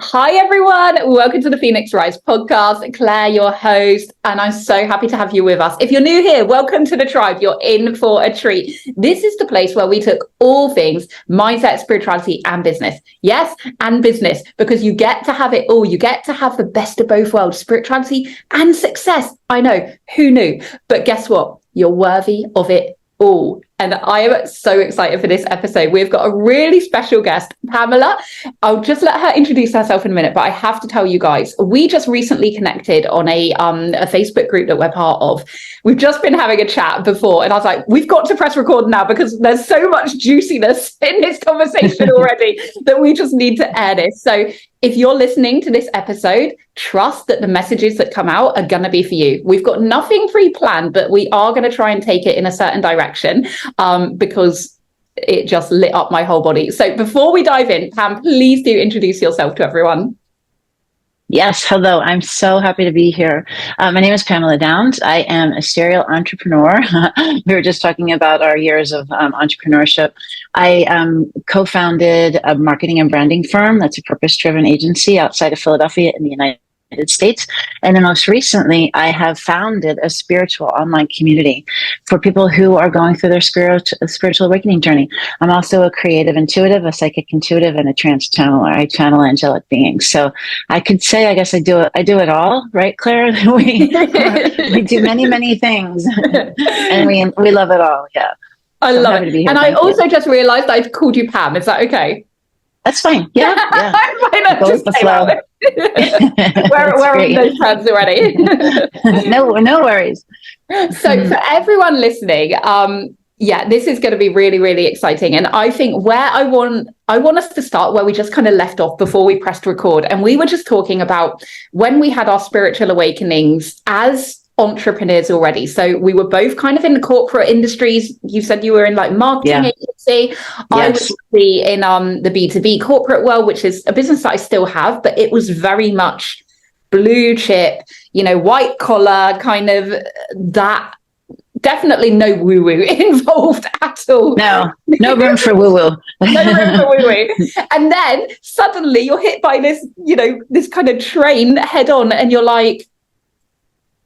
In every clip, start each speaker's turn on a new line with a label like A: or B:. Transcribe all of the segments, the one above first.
A: Hi, everyone. Welcome to the Phoenix Rise podcast. Claire, your host, and I'm so happy to have you with us. If you're new here, welcome to the tribe. You're in for a treat. This is the place where we took all things mindset, spirituality, and business. Yes, and business, because you get to have it all. You get to have the best of both worlds, spirituality and success. I know, who knew? But guess what? You're worthy of it all. And I am so excited for this episode. We've got a really special guest, Pamela. I'll just let her introduce herself in a minute, but I have to tell you guys, we just recently connected on a Facebook group that we're part of. We've just been having a chat before, and I was like, we've got to press record now because there's so much juiciness in this conversation already that we just need to air this. So if you're listening to this episode, trust that the messages that come out are going to be for you. We've got nothing pre-planned, but we are going to try and take it in a certain direction because it just lit up my whole body. So before we dive in, Pam, please do introduce yourself to everyone.
B: Yes, hello. I'm so happy to be here. My name is Pamela Downs. I am a serial entrepreneur. We were just talking about our years of entrepreneurship. I co-founded a marketing and branding firm that's a purpose-driven agency outside of Philadelphia in the United States. And then most recently, I have founded a spiritual online community for people who are going through their spiritual awakening journey. I'm also a creative intuitive, a psychic intuitive, and a trance channeler. I channel angelic beings. So I could say, I guess I do it all, right, Claire? we do many, many things, and we love it all. Yeah,
A: I love it. And I also just realized I've called you Pam. Is that okay?
B: That's fine. Yeah.
A: I'm fine.
B: Go with the flow.
A: We're on those terms already.
B: No worries.
A: So for everyone listening, this is going to be really, really exciting. And I think where I want us to start where we just kind of left off before we pressed record. And we were just talking about when we had our spiritual awakenings as entrepreneurs already. So we were both kind of in the corporate industries. You said you were in like marketing agency. Yes. I was in the B2B corporate world, which is a business that I still have, but it was very much blue chip, white collar kind of that. Definitely no woo-woo involved at all.
B: No room for woo-woo.
A: No room for woo-woo. And then suddenly you're hit by this, this kind of train head on, and you're like,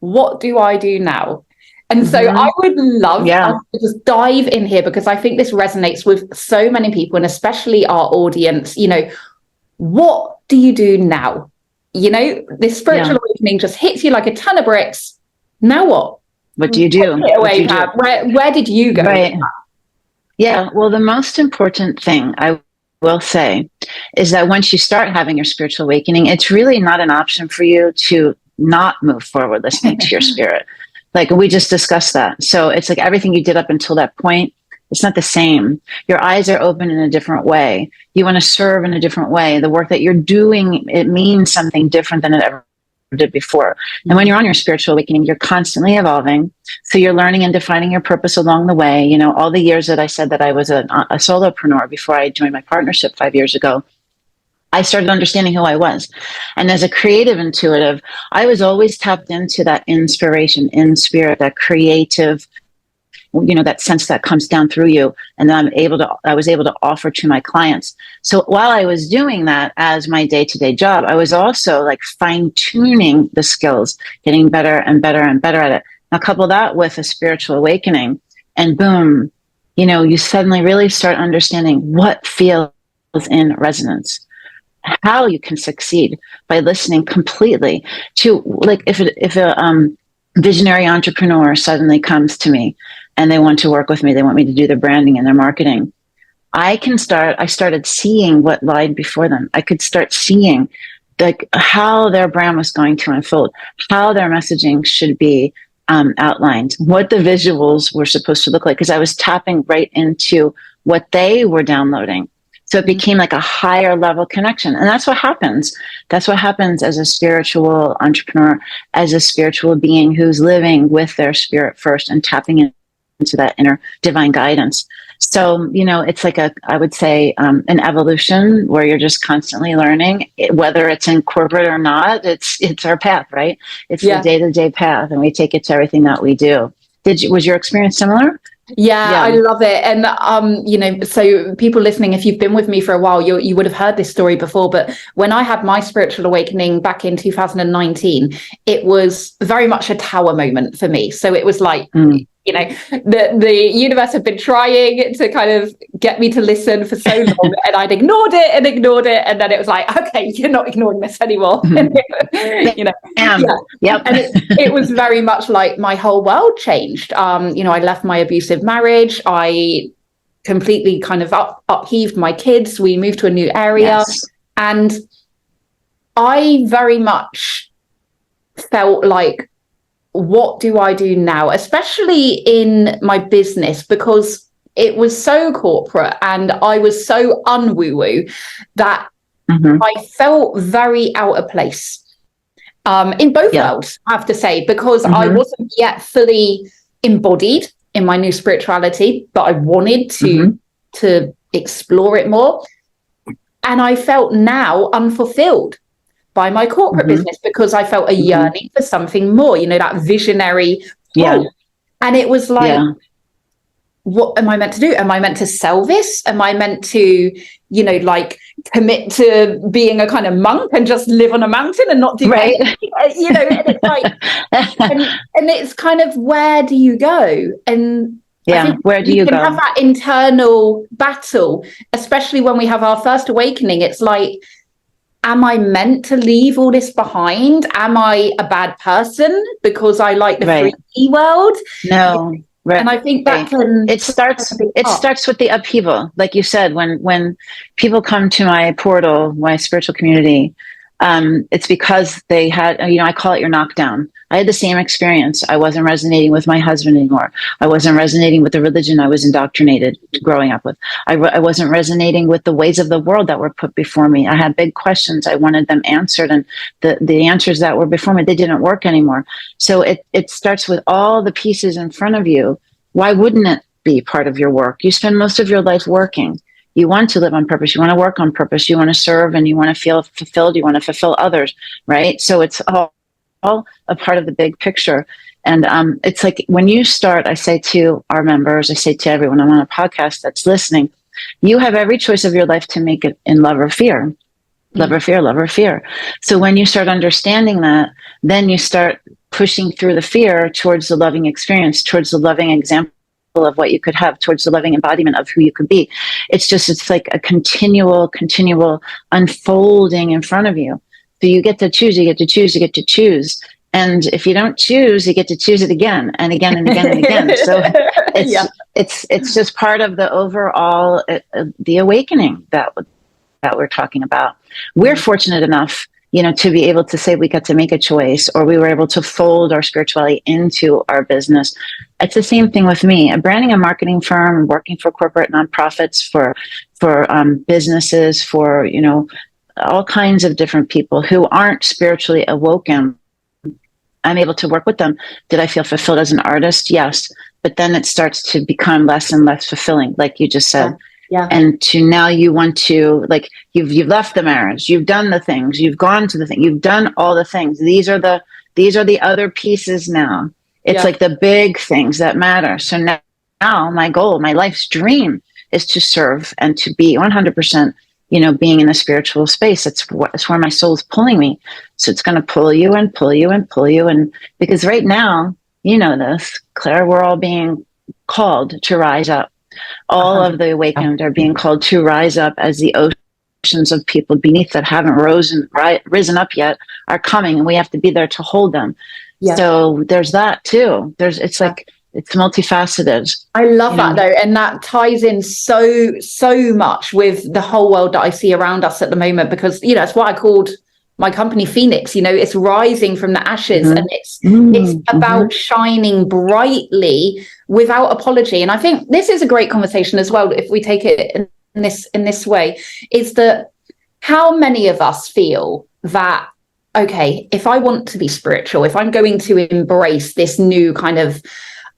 A: what do I do now? And so I would love us to just dive in here because I think this resonates with so many people, and especially our audience. What do you do now? This spiritual awakening just hits you like a ton of bricks. Now what?
B: What do you do?
A: Take it away, Pat. Where did you go?
B: Right. Yeah. Well, the most important thing I will say is that once you start having your spiritual awakening, it's really not an option for you to not move forward listening to your spirit. Like we just discussed that. So it's like everything you did up until that point, it's not the same. Your eyes are open in a different way. You want to serve in a different way. The work that you're doing, it means something different than it ever did before. And when you're on your spiritual awakening, you're constantly evolving. So you're learning and defining your purpose along the way. All the years that I said that I was a solopreneur before I joined my partnership 5 years ago, I started understanding who I was. And as a creative intuitive, I was always tapped into that inspiration in spirit, that creative, that sense that comes down through you. And then I was able to offer to my clients. So while I was doing that as my day-to-day job, I was also like fine-tuning the skills, getting better and better and better at it. Now couple that with a spiritual awakening, and boom, you suddenly really start understanding what feels in resonance, how you can succeed by listening completely to, like, if a visionary entrepreneur suddenly comes to me and they want to work with me, they want me to do their branding and their marketing, I started seeing what lied before them. I could start seeing like how their brand was going to unfold, how their messaging should be outlined, what the visuals were supposed to look like, because I was tapping right into what they were downloading. So it became like a higher level connection. And that's what happens. That's what happens as a spiritual entrepreneur, as a spiritual being who's living with their spirit first and tapping into that inner divine guidance. So, it's like I would say, an evolution where you're just constantly learning, whether it's in corporate or not, it's our path, right? It's the day-to-day path, and we take it to everything that we do. Was your experience similar?
A: Yeah, I love it. And so people listening, if you've been with me for a while, you would have heard this story before. But when I had my spiritual awakening back in 2019, it was very much a tower moment for me. So it was like, the universe had been trying to kind of get me to listen for so long, and I'd ignored it, and then it was like, okay, you're not ignoring this anymore.
B: Yep.
A: And it was very much like my whole world changed. I left my abusive marriage. I completely kind of upheaved my kids. We moved to a new area, and I very much felt like, what do I do now, especially in my business, because it was so corporate and I was so unwoo-woo that I felt very out of place in both worlds, I have to say, because I wasn't yet fully embodied in my new spirituality, but I wanted to explore it more. And I felt now unfulfilled by my corporate business, because I felt a yearning for something more, that visionary pull. And it was like, what am I meant to do? Am I meant to sell this? Am I meant to, commit to being a kind of monk and just live on a mountain and not do anything? And it's like, and it's kind of, where do you go? And I think
B: where do you go?
A: Have that internal battle, especially when we have our first awakening. It's like, am I meant to leave all this behind? Am I a bad person because I like the 3D world?
B: No.
A: Right. And I think that
B: it starts with the upheaval. Like you said, when people come to my portal, my spiritual community, it's because they had, I call it your knockdown. I had the same experience. I wasn't resonating with my husband anymore. I wasn't resonating with the religion I was indoctrinated growing up with. I wasn't resonating with the ways of the world that were put before me. I had big questions. I wanted them answered, and the answers that were before me, they didn't work anymore. So it starts with all the pieces in front of you. Why wouldn't it be part of your work? You spend most of your life working. You want to live on purpose. You want to work on purpose. You want to serve, and you want to feel fulfilled. You want to fulfill others, right? So it's all a part of the big picture. And it's like, when you start, I say to our members, I say to everyone I'm on a podcast that's listening, you have every choice of your life to make it in love or fear. Love or fear, love or fear. So when you start understanding that, then you start pushing through the fear towards the loving experience, towards the loving example of what you could have, towards the loving embodiment of who you could be. It's like a continual unfolding in front of you. So you get to choose, you get to choose, you get to choose. And if you don't choose, you get to choose it again and again and again and again. So it's just part of the overall, the awakening that we're talking about. We're fortunate enough, to be able to say we got to make a choice, or we were able to fold our spirituality into our business. It's the same thing with me. I'm branding a marketing firm, working for corporate nonprofits, for businesses, for, all kinds of different people who aren't spiritually awoken. I'm able to work with them. Did I feel fulfilled as an artist? Yes. But then it starts to become less and less fulfilling, like you just said.
A: Yeah.
B: And now you want to, like, you've left the marriage, you've done the things, you've gone to the thing, you've done all the things. These are the other pieces now. It's like the big things that matter. So now my goal, my life's dream, is to serve and to be 100%, being in a spiritual space. It's where my soul's pulling me. So it's going to pull you and pull you and pull you. And because right now, this, Claire, we're all being called to rise up. All of the awakened are being called to rise up, as the oceans of people beneath that haven't risen up yet are coming, and we have to be there to hold them. Yeah. So there's that too. It's like, it's multifaceted.
A: I love that though. And that ties in so much with the whole world that I see around us at the moment, because, it's what I called my company Phoenix. It's rising from the ashes, and it's about shining brightly without apology. And I think this is a great conversation as well, if we take it in this way, is that how many of us feel that, okay, if I want to be spiritual, if I'm going to embrace this new kind of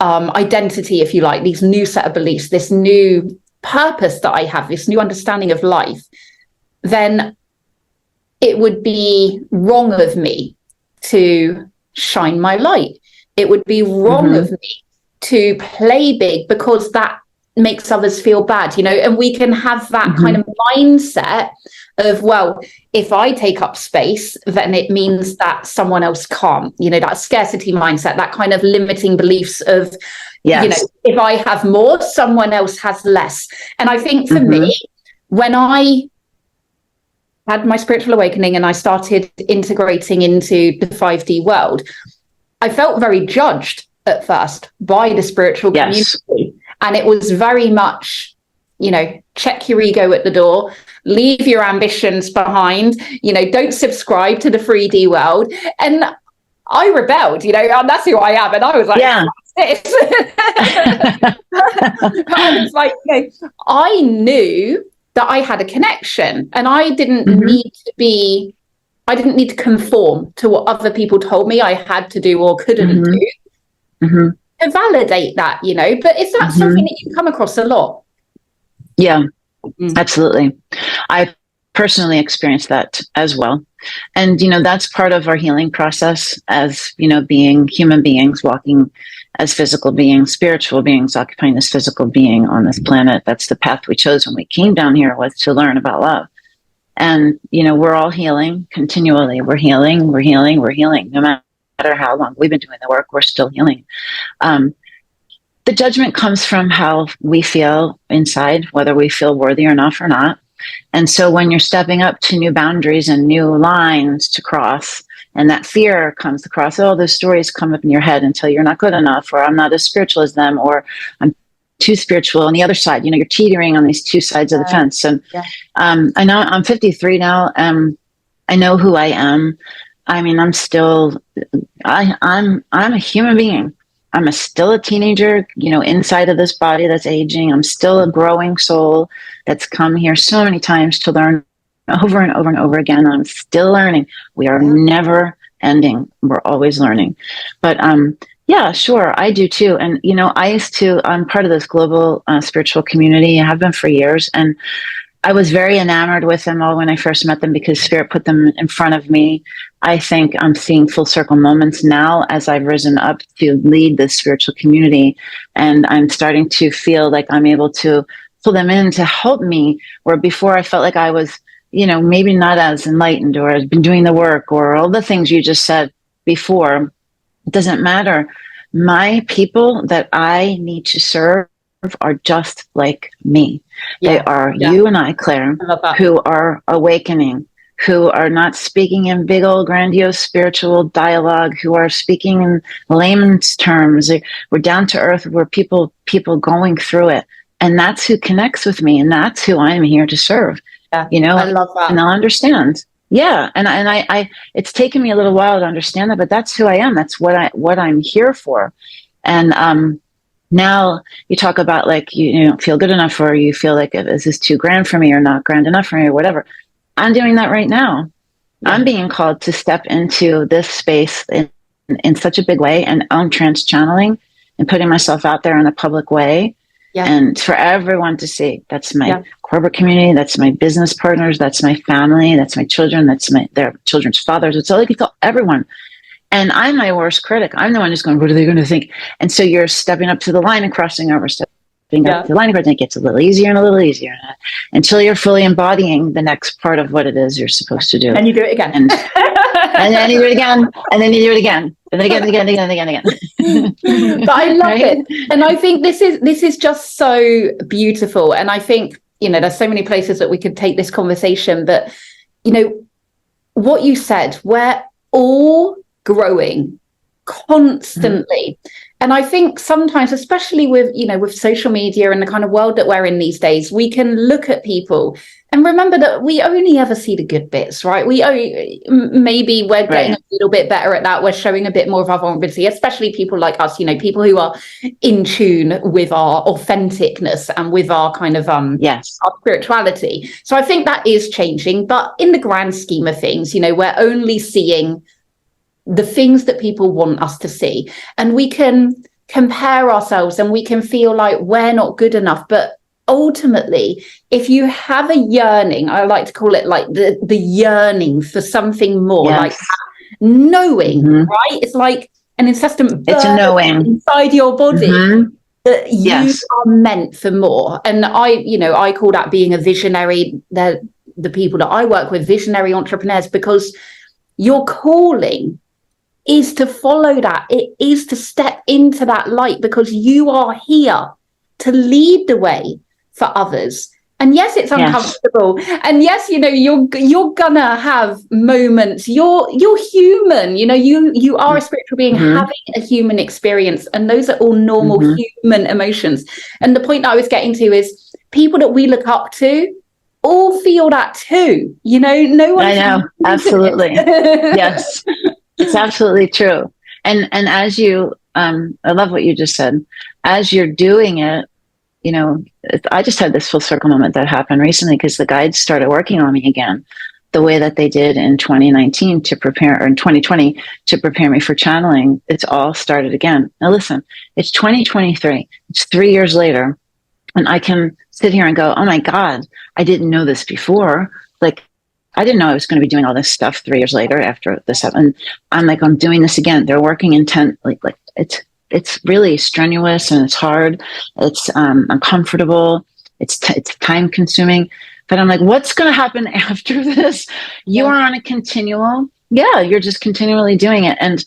A: identity, if you like, these new set of beliefs, this new purpose that I have, this new understanding of life, then it would be wrong of me to shine my light. It would be wrong of me to play big because that makes others feel bad, you know, and we can have that kind of mindset of, well, if I take up space, then it means that someone else can't, you know, that scarcity mindset, that kind of limiting beliefs of, you know, if I have more, someone else has less. And I think for me, when I had my spiritual awakening and I started integrating into the 5D world, I felt very judged at first by the spiritual community. And it was very much, you know, check your ego at the door, leave your ambitions behind, you know, don't subscribe to the 3D world. And I rebelled, you know, and that's who I am. And I was like, I was like, you know, I knew that I had a connection and I didn't need to conform to what other people told me I had to do or couldn't do. To validate that, you know, but is that something that you come across a lot?
B: Yeah, absolutely. I personally experienced that as well. And, you know, that's part of our healing process as, you know, being human beings, walking as physical beings, spiritual beings, occupying this physical being on this planet. That's the path we chose when we came down here, was to learn about love. And, you know, we're all healing continually. We're healing. No matter how long we've been doing the work, we're still healing. The judgment comes from how we feel inside, whether we feel worthy enough or not. And so when you're stepping up to new boundaries and new lines to cross, and that fear comes across, all those stories come up in your head until you're not good enough, or I'm not as spiritual as them, or I'm too spiritual on the other side. You know, you're teetering on these two sides of the fence. And I know I'm 53 now. I know who I am. I mean, I'm still, I'm a human being. I'm still a teenager, you know, inside of this body that's aging. I'm still a growing soul that's come here so many times to learn over and over and over again. I'm still learning. We are never ending. We're always learning. But yeah, sure, I do too. And, you know, I'm part of this global spiritual community. I have been for years. And I was very enamored with them all when I first met them because Spirit put them in front of me. I think I'm seeing full circle moments now as I've risen up to lead this spiritual community. And I'm starting to feel like I'm able to pull them in to help me, where before I felt like I was, you know, maybe not as enlightened or has been doing the work or all the things you just said before. It doesn't matter. My people that I need to serve are just like me. They are you and I, Claire, who are awakening, who are not speaking in big old grandiose spiritual dialogue, who are speaking in layman's terms. We're down to earth. We're people going through it. And that's who connects with me. And that's who I'm here to serve. You know, I love that. And they'll understand. Yeah. And I it's taken me a little while to understand that, but that's who I am. That's what I'm here for. And, now you talk about like, you don't feel good enough, or you feel like, is this too grand for me or not grand enough for me or whatever. I'm doing that right now. I'm being called to step into this space in such a big way, and own trans channeling and putting myself out there in a public way. And for everyone to see. That's my corporate community. That's my business partners. That's my family. That's my children. That's their children's fathers. It's all everyone. And I'm my worst critic. I'm the one who's going, what are they going to think? And so you're stepping up to the line and crossing over, stepping up to the line, and it gets a little easier and a little easier until you're fully embodying the next part of what it is you're supposed to do.
A: And you do it again.
B: And then you do it again. And then you do it again. And then again.
A: But I love it. And I think this is just so beautiful. And I think, you know, there's so many places that we could take this conversation, but, you know, what you said, we're all growing constantly. And I think sometimes, especially with, you know, with social media and the kind of world that we're in these days, we can look at people and remember that we only ever see the good bits, right? Maybe we're getting a little bit better at that. We're showing a bit more of our vulnerability, especially people like us, you know, people who are in tune with our authenticness and with our kind of our spirituality. So I think that is changing. But in the grand scheme of things, you know, we're only seeing the things that people want us to see, and we can compare ourselves and we can feel like we're not good enough. But ultimately, if you have a yearning, I like to call it like the yearning for something more, like knowing, right? It's like an incessant
B: It's a
A: burden
B: knowing
A: inside your body.
B: Mm-hmm.
A: That you
B: Yes.
A: are meant for more. And I call that being a visionary. The people that I work with, visionary entrepreneurs, because your calling is to follow that. It is to step into that light, because you are here to lead the way for others. And yes, it's uncomfortable. Yes. And yes, you're gonna have moments. You're human. You are a spiritual being having a human experience, and those are all normal human emotions. And the point that I was getting to is people that we look up to all feel that too. No one.
B: I know, absolutely. Yes, it's absolutely true. And as you, I love what you just said. As you're doing it, I just had this full circle moment that happened recently, because the guides started working on me again, the way that they did in 2019 or in 2020 to prepare me for channeling. It's all started again. Now listen, it's 2023. It's 3 years later, and I can sit here and go, oh my God, I didn't know this before. Like, I didn't know I was going to be doing all this stuff 3 years later after this happened. I'm like, I'm doing this again. They're working intently. Like it's really strenuous, and it's hard. It's uncomfortable. It's time consuming. But I'm like, what's going to happen after this? You are on a continual. Yeah, you're just continually doing it. And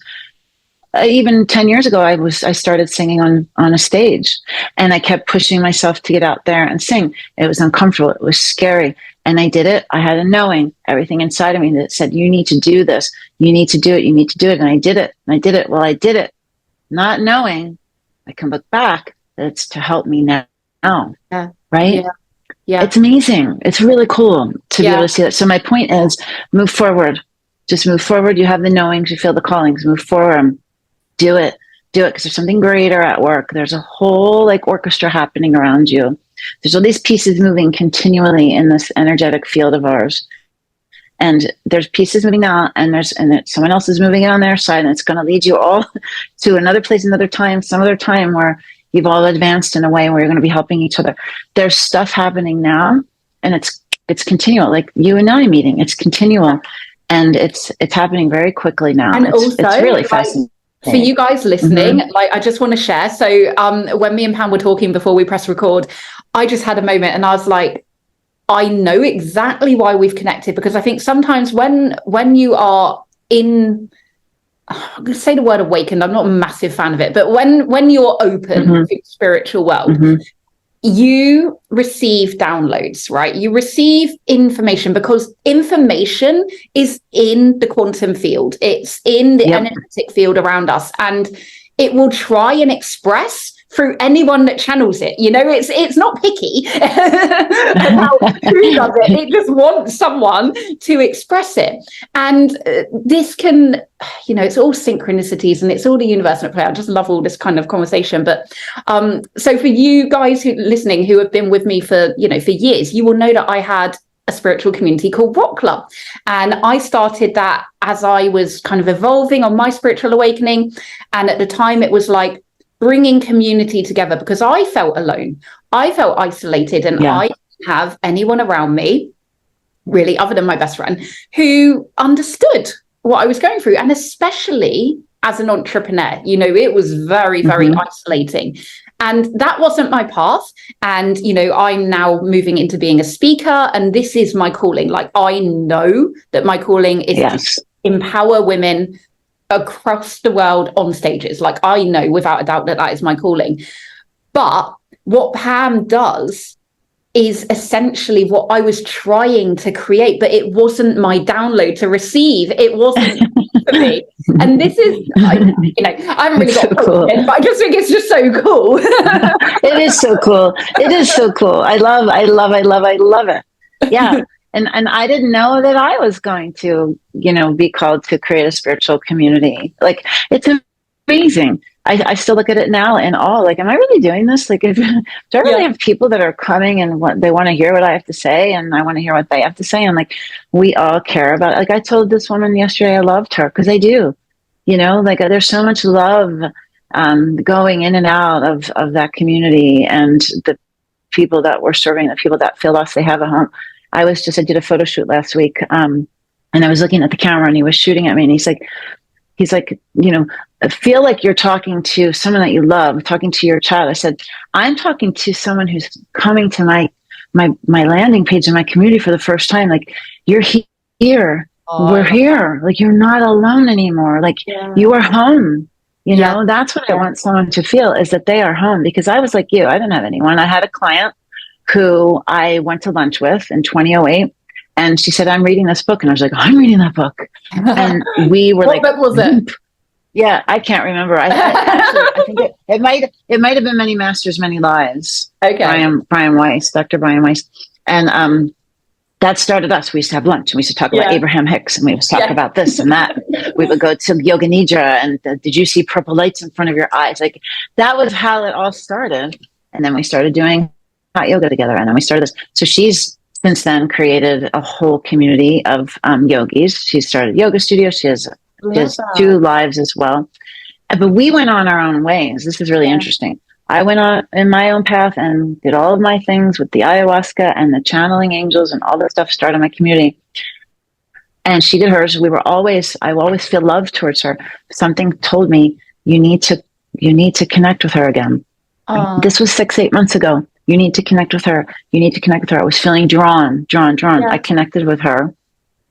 B: even 10 years ago, I started singing on a stage, and I kept pushing myself to get out there and sing. It was uncomfortable. It was scary. And I did it. I had a knowing, everything inside of me that said, you need to do this. You need to do it. You need to do it. And I did it. And I did it. Well, I did it. Not knowing, I can look back, that it's to help me now.
A: Yeah.
B: Right?
A: Yeah.
B: It's amazing. It's really cool to be able to see that. So my point is, move forward. Just move forward. You have the knowings, you feel the callings, move forward. Do it, because there's something greater at work. There's a whole orchestra happening around you. There's all these pieces moving continually in this energetic field of ours. And there's pieces moving out, and someone else is moving it on their side, and it's going to lead you all to another place, some other time where you've all advanced in a way where you're going to be helping each other. There's stuff happening now, and it's continual. Like you and I meeting, it's continual, and it's happening very quickly now.
A: And
B: it's really fascinating.
A: For you guys listening, I just want to share. So when me and Pam were talking before we press record, I just had a moment, and I was like, I know exactly why we've connected, because I think sometimes when you are I'm going to say the word awakened, I'm not a massive fan of it, but when you're open to the spiritual world, you receive downloads, right? You receive information, because information is in the quantum field. It's in the energetic field around us, and it will try and express through anyone that channels it. It's not picky about who does it. It just wants someone to express it. And this can, it's all synchronicities, and it's all the universe at play. I just love all this kind of conversation. But so for you guys listening who have been with me for years, you will know that I had a spiritual community called Rock Club. And I started that as I was kind of evolving on my spiritual awakening. And at the time it was like bringing community together, because I felt alone. I felt isolated, and I didn't have anyone around me really, other than my best friend, who understood what I was going through. And especially as an entrepreneur, it was very, very isolating. And that wasn't my path. And, I'm now moving into being a speaker, and this is my calling. Like, I know that my calling is to empower women across the world on stages. Like, I know without a doubt that is my calling. But what Pam does is essentially what I was trying to create, but it wasn't my download to receive. It wasn't for me. And this is, I haven't really got cool. But I just think it's just so cool.
B: It is so cool. It is so cool. I love it. Yeah. And I didn't know that I was going to, be called to create a spiritual community. Like, it's amazing. I still look at it now in awe. Like, am I really doing this? Like, do I really have people that are coming and they want to hear what I have to say, and I want to hear what they have to say? And like, we all care about it. Like, I told this woman yesterday I loved her, because I do. There's so much love going in and out of that community, and the people that we're serving, the people that feel lost, they have a home. I did a photo shoot last week, and I was looking at the camera, and he was shooting at me, and he's like, he's like, feel like you're talking to someone that you love, talking to your child. I said, I'm talking to someone who's coming to my landing page in my community for the first time. Like, you're here.
A: Oh,
B: We're here. Like, you're not alone anymore. Like, you are home. That's what I want someone to feel, is that they are home. Because I was like you, I didn't have anyone. I had a client who I went to lunch with in 2008. And she said, I'm reading this book. And I was like, I'm reading that book. And we were
A: what book was it?
B: Yeah, I can't remember. I think it might have been Many Masters, Many Lives.
A: Okay.
B: Brian Weiss, Dr. Brian Weiss. And that started us. We used to have lunch and we used to talk about Abraham Hicks, and we would talk about this and that. We would go to Yoga Nidra and did you see purple lights in front of your eyes? Like, that was how it all started. And then we started doing hot yoga together. And then we started this. So she's since then created a whole community of yogis. She started a yoga studio. She has 2 lives as well. But we went on our own ways. This is really interesting. I went on in my own path and did all of my things with the ayahuasca and the channeling angels and all that stuff, started my community. And she did hers. I always feel love towards her. Something told me, you need to connect with her again. This was 6-8 months ago. You need to connect with her. You need to connect with her. I was feeling drawn.
A: Yeah.
B: I connected with her.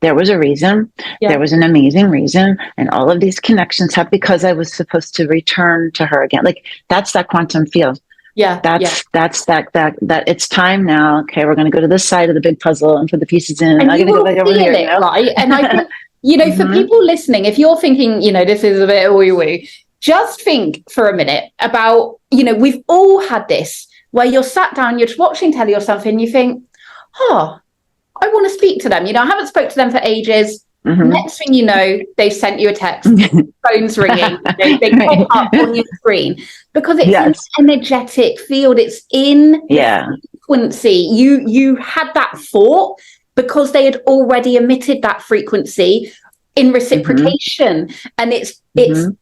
B: There was a reason. There was an amazing reason. And all of these connections happened because I was supposed to return to her again. Like, that's that quantum field. That's that it's time now. Okay, we're going to go to this side of the big puzzle and put the pieces in.
A: And you will feel it, right? And I think, for people listening, if you're thinking, this is a bit woo-woo, just think for a minute about, we've all had this where you're sat down, you're watching telly or something, you think, I want to speak to them. I haven't spoke to them for ages. Next thing you know, they've sent you a text, phone's ringing, they pop up on your screen because it's an energetic field. It's in the frequency. You had that thought because they had already emitted that frequency in reciprocation, and it's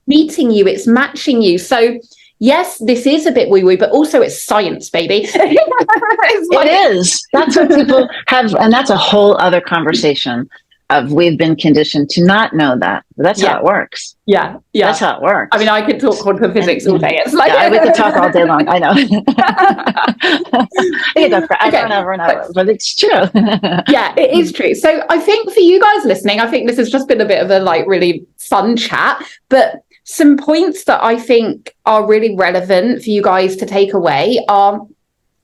A: meeting you, it's matching you. So yes, this is a bit woo-woo, but also it's science, baby.
B: It is. That's what people have, and that's a whole other conversation of we've been conditioned to not know that. But that's how it works.
A: Yeah.
B: That's how it works.
A: I mean, I could talk quantum physics all day. It's like
B: we could talk all day long. I know. I could talk forever and ever, but it's true.
A: Yeah, it is true. So I think for you guys listening, I think this has just been a bit of a really fun chat, but some points that I think are really relevant for you guys to take away are,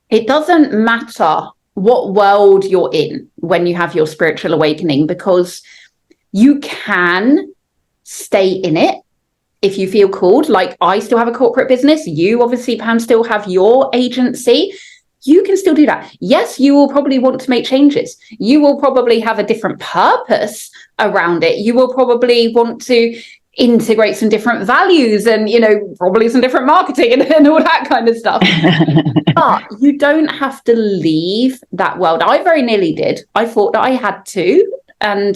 A: it doesn't matter what world you're in when you have your spiritual awakening, because you can stay in it if you feel called. Like, I still have a corporate business. You obviously, Pam, still have your agency. You can still do that. Yes, you will probably want to make changes. You will probably have a different purpose around it. You will probably want to integrate some different values and, probably some different marketing and all that kind of stuff. But you don't have to leave that world. I very nearly did. I thought that I had to, and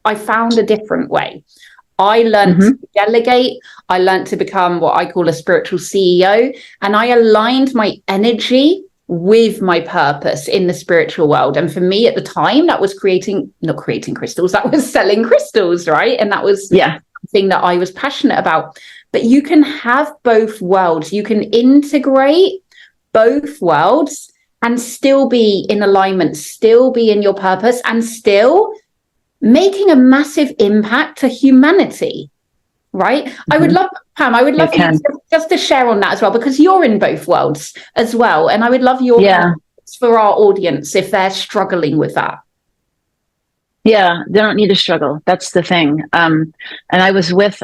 A: I found a different way. I learned to delegate. I learned to become what I call a spiritual CEO, and I aligned my energy with my purpose in the spiritual world. And for me at the time, that was not creating crystals, that was selling crystals, right? And that was thing that I was passionate about. But you can have both worlds. You can integrate both worlds and still be in alignment, still be in your purpose, and still making a massive impact to humanity, right? I would love, Pam, I would love you just to share on that as well, because you're in both worlds as well. And I would love your comments for our audience if they're struggling with that.
B: Yeah, they don't need to struggle. That's the thing. And I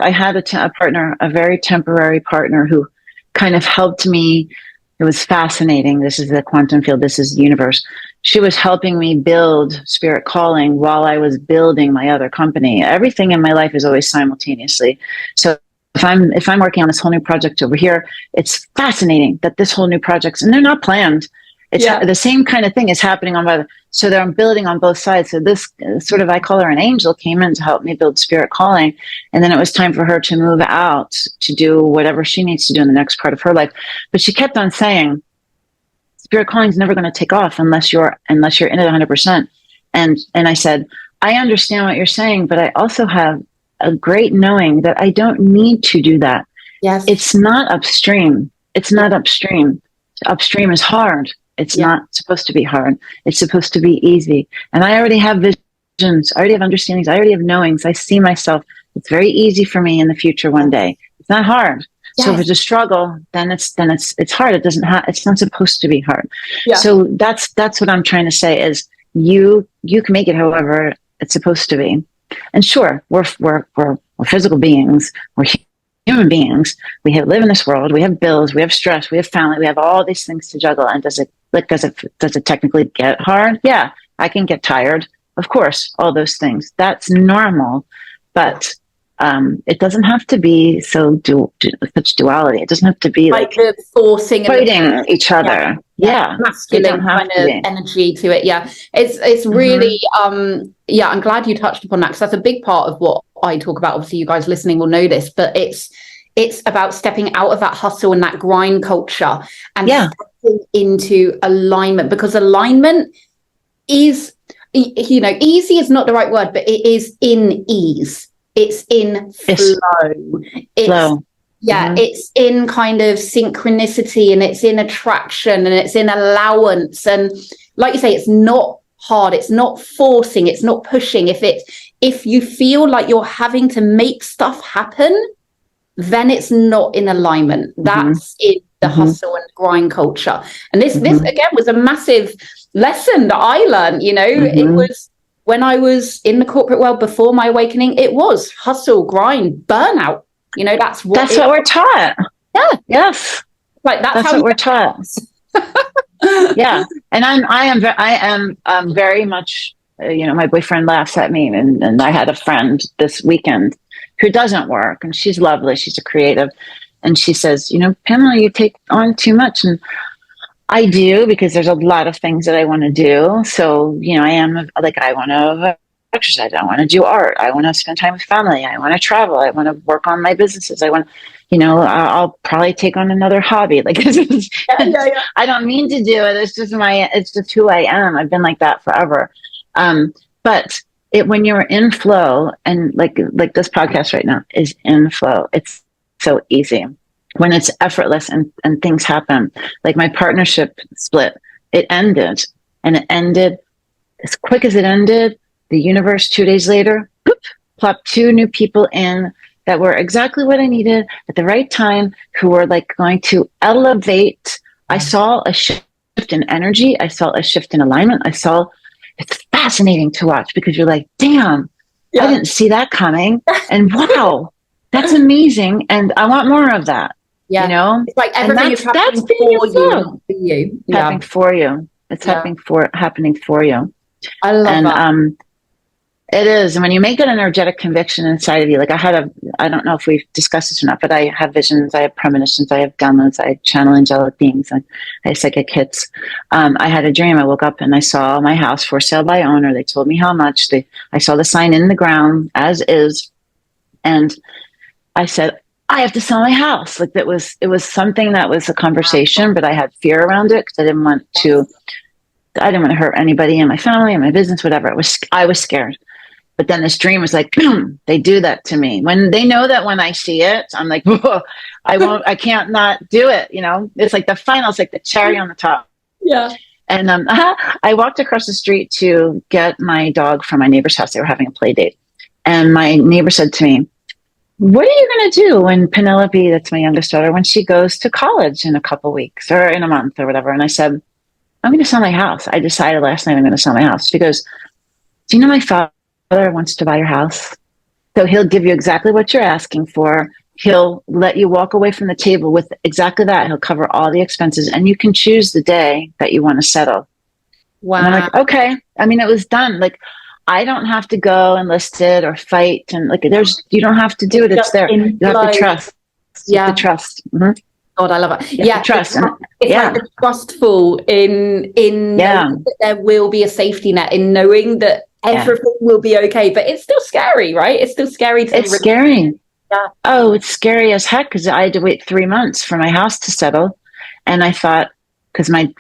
B: had a partner, a very temporary partner, who kind of helped me. It was fascinating. This is the quantum field. This is the universe. She was helping me build Spirit Calling while I was building my other company. Everything in my life is always simultaneously. So if I'm working on this whole new project over here, it's fascinating that this whole new projects, and they're not planned. It's the same kind of thing is happening on my, so I'm building on both sides. So this sort of, I call her an angel, came in to help me build Spirit Calling. And then it was time for her to move out to do whatever she needs to do in the next part of her life. But she kept on saying, Spirit Calling is never going to take off unless you're in it 100%. And I said, I understand what you're saying, but I also have a great knowing that I don't need to do that.
A: Yes.
B: It's not upstream. It's not upstream. Upstream is hard. It's not supposed to be hard. It's supposed to be easy. And I already have visions. I already have understandings. I already have knowings. I see myself. It's very easy for me in the future one day. It's not hard. Yes. So if it's a struggle, then it's hard. It's not supposed to be hard. Yeah. So that's what I'm trying to say is you can make it however it's supposed to be. And sure, we're physical beings. We're human beings. We live in this world. We have bills. We have stress. We have family. We have all these things to juggle. And does it technically get hard? Yeah, I can get tired. Of course, all those things. That's normal. But it doesn't have to be such duality. It doesn't have to be like
A: the forcing
B: fighting each other. Yeah.
A: Masculine kind of energy to it. Yeah. It's really, I'm glad you touched upon that, because that's a big part of what I talk about. Obviously, you guys listening will know this, but it's about stepping out of that hustle and that grind culture and stepping into alignment, because alignment is, easy is not the right word, but it is in ease. It's in flow. It's in kind of synchronicity, and it's in attraction, and it's in allowance. And like you say, it's not hard. It's not forcing. It's not pushing. If you feel like you're having to make stuff happen, then it's not in alignment. That's in the hustle and grind culture. And this again was a massive lesson that I learned. It was when I was in the corporate world before my awakening. It was hustle, grind, burnout. That's what
B: we're taught. Yeah. Yes.
A: Like that's
B: what we're taught. Yeah. And I am very much, my boyfriend laughs at me, and I had a friend this weekend who doesn't work, and she's lovely. She's a creative. And she says, Pamela, you take on too much. And I do, because there's a lot of things that I want to do. So, I am like, I want to exercise. I want to do art. I want to spend time with family. I want to travel. I want to work on my businesses. I want, I'll probably take on another hobby. Like, I don't mean to do it. It's just who I am. I've been like that forever. But when you're in flow, and like this podcast right now is in flow, it's so easy. When it's effortless and things happen, like my partnership split, it ended as quick as it ended. The universe 2 days later, plopped 2 new people in that were exactly what I needed at the right time, who were like going to elevate. I saw a shift in energy. I saw a shift in alignment. It's fascinating to watch, because you're like, damn, I didn't see that coming. And wow, that's amazing. And I want more of that. Yeah. It's like everything is happening for you, not for you. Happening for you. It's happening for you.
A: I love that.
B: It is. And when you make an energetic conviction inside of you, like I don't know if we've discussed this or not, but I have visions, I have premonitions, I have downloads, I channel angelic beings, and I have psychic hits. I had a dream. I woke up and I saw my house for sale by owner. They told me how much. I saw the sign in the ground as is. And I said, I have to sell my house. Like it was something that was a conversation, but I had fear around it, because I didn't want to hurt anybody in my family, in my business, whatever. I was scared. But then this dream was like, they do that to me. When they know that when I see it, I'm like, whoa, I can't not do it. It's like it's like the cherry on the top.
A: Yeah.
B: And I walked across the street to get my dog from my neighbor's house. They were having a play date. And my neighbor said to me, what are you going to do when Penelope, that's my youngest daughter, when she goes to college in a couple weeks or in a month or whatever? And I said, I'm going to sell my house. I decided last night I'm going to sell my house. She goes, do you know my father wants to buy your house? So he'll give you exactly what you're asking for. He'll let you walk away from the table with exactly that. He'll cover all the expenses, and you can choose the day that you want to settle.
A: Wow.
B: And I'm like, okay. I mean, it was done. Like, I don't have to go enlist it or fight. And like, you don't have to do it. It's there. You have to trust. You have to trust. Mm-hmm.
A: God, I love it.
B: Yeah, trust.
A: It's like the trustful in knowing that there will be a safety net, in knowing that everything will be okay. But it's still scary, right? It's still scary.
B: It's scary. Yeah. Oh, it's scary as heck, because I had to wait 3 months for my house to settle. And I thought, because my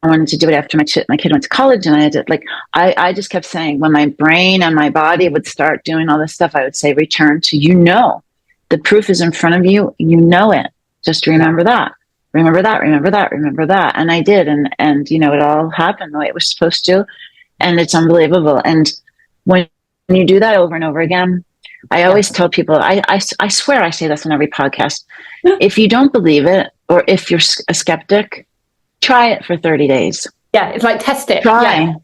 B: wanted to do it after my kid went to college, and I had to, like, I just kept saying, when my brain and my body would start doing all this stuff, I would say, return to, the proof is in front of you, it. Just remember that. Remember that, remember that, remember that. And I did. And it all happened the way it was supposed to. And it's unbelievable. And when you do that over and over again, I always tell people, I swear I say this in every podcast. If you don't believe it, or if you're a skeptic, try it for 30 days.
A: Yeah, it's like test it.
B: Try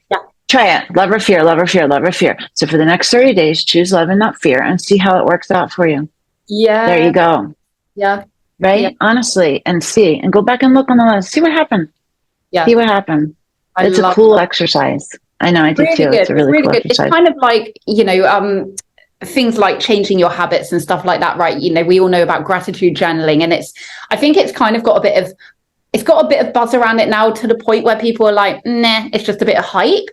B: it. Love or fear, love or fear, love or fear. So for the next 30 days, choose love and not fear, and see how it works out for you.
A: Yeah.
B: There you go.
A: Yeah.
B: Right?
A: Yeah.
B: Honestly, and see, and go back and look on the list. See what happened.
A: Yeah.
B: See what happened. It's a cool exercise. I know, I do too. It's a really cool exercise.
A: It's kind of like, things like changing your habits and stuff like that, right? We all know about gratitude journaling, and I think it's kind of got a bit of buzz around it now, to the point where people are like, nah, it's just a bit of hype.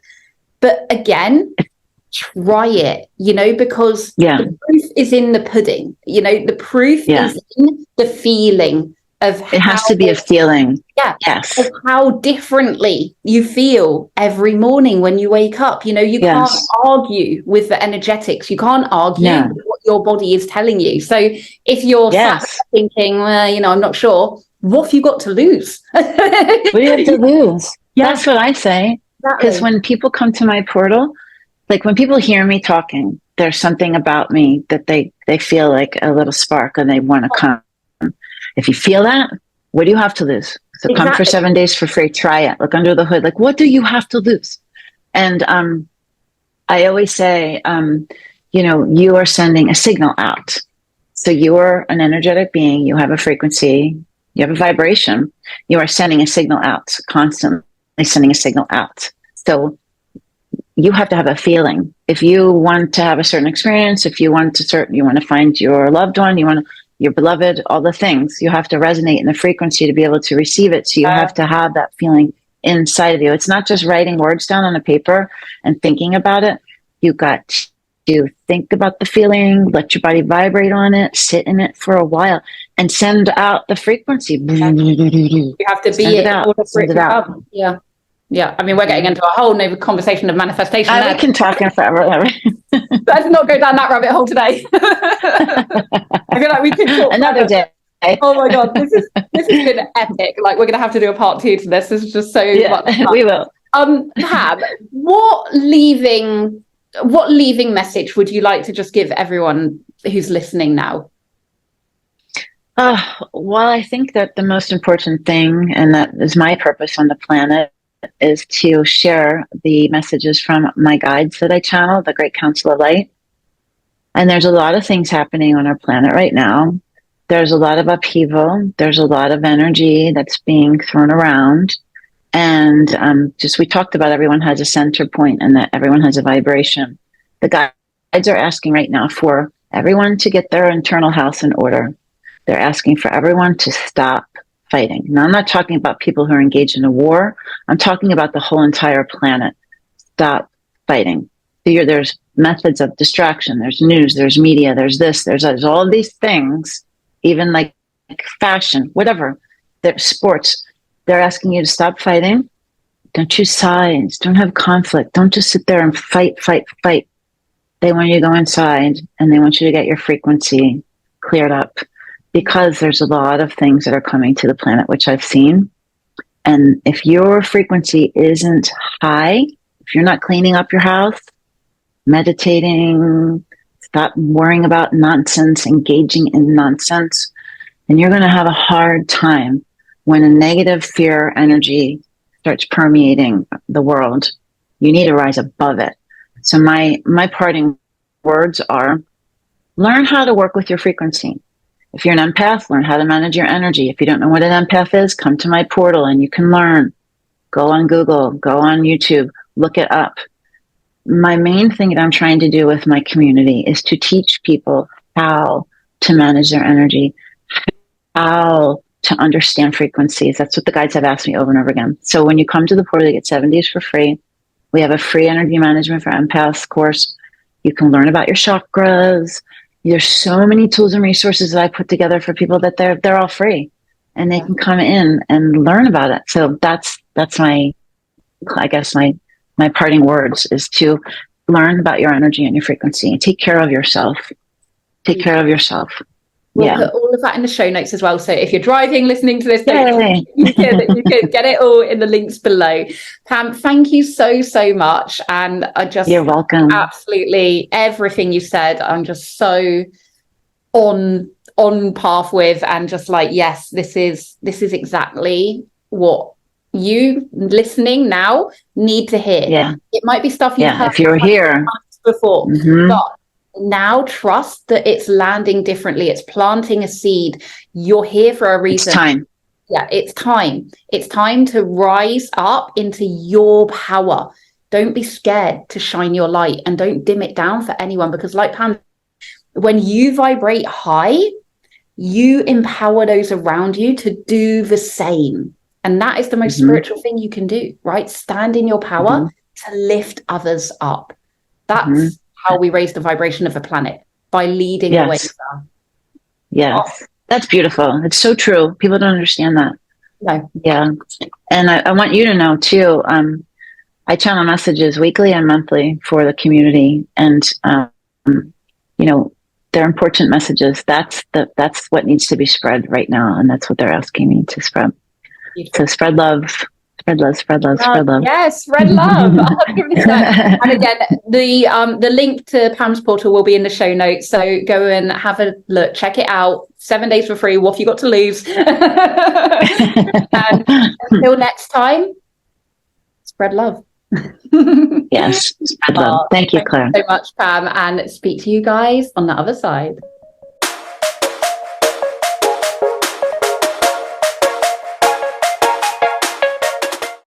A: But again, try it, because the proof is in the pudding. The proof is in the feeling of
B: it has to be a feeling.
A: Yeah.
B: Yes.
A: Of how differently you feel every morning when you wake up. You can't argue with the energetics. You can't argue with what your body is telling you. So if you're sat thinking, well, I'm not sure, what have you got to lose?
B: What do you have to lose? Yeah. That's what I say. Because when people come to my portal, like when people hear me talking, there's something about me that they feel like a little spark, and they want to come. If you feel that, what do you have to lose? So come for 7 days for free. Try it. Look under the hood. Like, what do you have to lose? And I always say, you are sending a signal out. So you are an energetic being. You have a frequency. You have a vibration. You are sending a signal out, constantly sending a signal out. So you have to have a feeling. If you want to have a certain experience, if you want to find your loved one, your beloved, all the things, you have to resonate in the frequency to be able to receive it. So you have to have that feeling inside of you. It's not just writing words down on a paper and thinking about it. You got to think about the feeling, let your body vibrate on it, sit in it for a while, and send out the frequency.
A: You have to be it out. Send it out. Yeah. Yeah, I mean, we're getting into a whole new conversation of manifestation.
B: We can talk forever.
A: Let's not go down that rabbit hole today. I feel like we could talk
B: another day.
A: Oh my God, this has been epic. Like, we're going to have to do a part 2 to this. This is just so much fun.
B: We will.
A: Pam, what leaving message would you like to just give everyone who's listening now?
B: Well, I think that the most important thing, and that is my purpose on the planet, is to share the messages from my guides that I channel, the Great Council of Light. And there's a lot of things happening on our planet right now. There's a lot of upheaval. There's a lot of energy that's being thrown around. And we talked about, everyone has a center point, and that everyone has a vibration. The guides are asking right now for everyone to get their internal house in order. They're asking for everyone to stop fighting. Now, I'm not talking about people who are engaged in a war. I'm talking about the whole entire planet. Stop fighting. There's methods of distraction. There's news, there's media, there's this, there's all of these things, even like fashion, whatever, there's sports. They're asking you to stop fighting. Don't choose sides. Don't have conflict. Don't just sit there and fight. They want you to go inside, and they want you to get your frequency cleared up, because there's a lot of things that are coming to the planet, which I've seen. And if your frequency isn't high, if you're not cleaning up your house, meditating, stop worrying about nonsense, engaging in nonsense, then you're going to have a hard time when a negative fear energy starts permeating the world. You need to rise above it. So my parting words are, learn how to work with your frequency. If you're an empath, learn how to manage your energy. If you don't know what an empath is, come to my portal and you can learn. Go on Google, go on YouTube, look it up. My main thing that I'm trying to do with my community is to teach people how to manage their energy, how to understand frequencies. That's what the guides have asked me over and over again. So when you come to the portal, you get 7 days for free. We have a free energy management for empaths course. You can learn about your chakras. There's so many tools and resources that I put together for people that they're all free, and they can come in and learn about it. So that's that's my, I guess my parting words is to learn about your energy and your frequency. Take care of yourself. Take care of yourself.
A: We'll put all of that in the show notes as well. So if you're driving, listening to this, you can get it all in the links below. Pam, thank you so much. And
B: you're welcome.
A: Absolutely everything you said, I'm just so on path with, and just like, yes, this is exactly what you listening now need to hear.
B: Yeah.
A: It might be stuff you've heard
B: if you're here
A: before, but now trust that it's landing differently. It's planting a seed. You're here for a reason.
B: It's time.
A: Yeah, it's time. It's time to rise up into your power. Don't be scared to shine your light, and don't dim it down for anyone, because like Pam, when you vibrate high, you empower those around you to do the same. And that is the most spiritual thing you can do, right? Stand in your power to lift others up. That's how we raise the vibration of the planet, by leading the way.
B: Yes. That's beautiful. It's so true. People don't understand that.
A: No.
B: Yeah. And I want you to know too, I channel messages weekly and monthly for the community. And, you know, they're important messages. That's what needs to be spread right now. And that's what they're asking me to spread. So spread love. Spread love, spread love, spread love.
A: Yes, spread love. 100%. And again, the link to Pam's portal will be in the show notes. So go and have a look, check it out. 7 days for free. What have you got to lose? And until next time, spread love.
B: Yes, spread love. Thank you, Claire.
A: So much, Pam, and speak to you guys on the other side.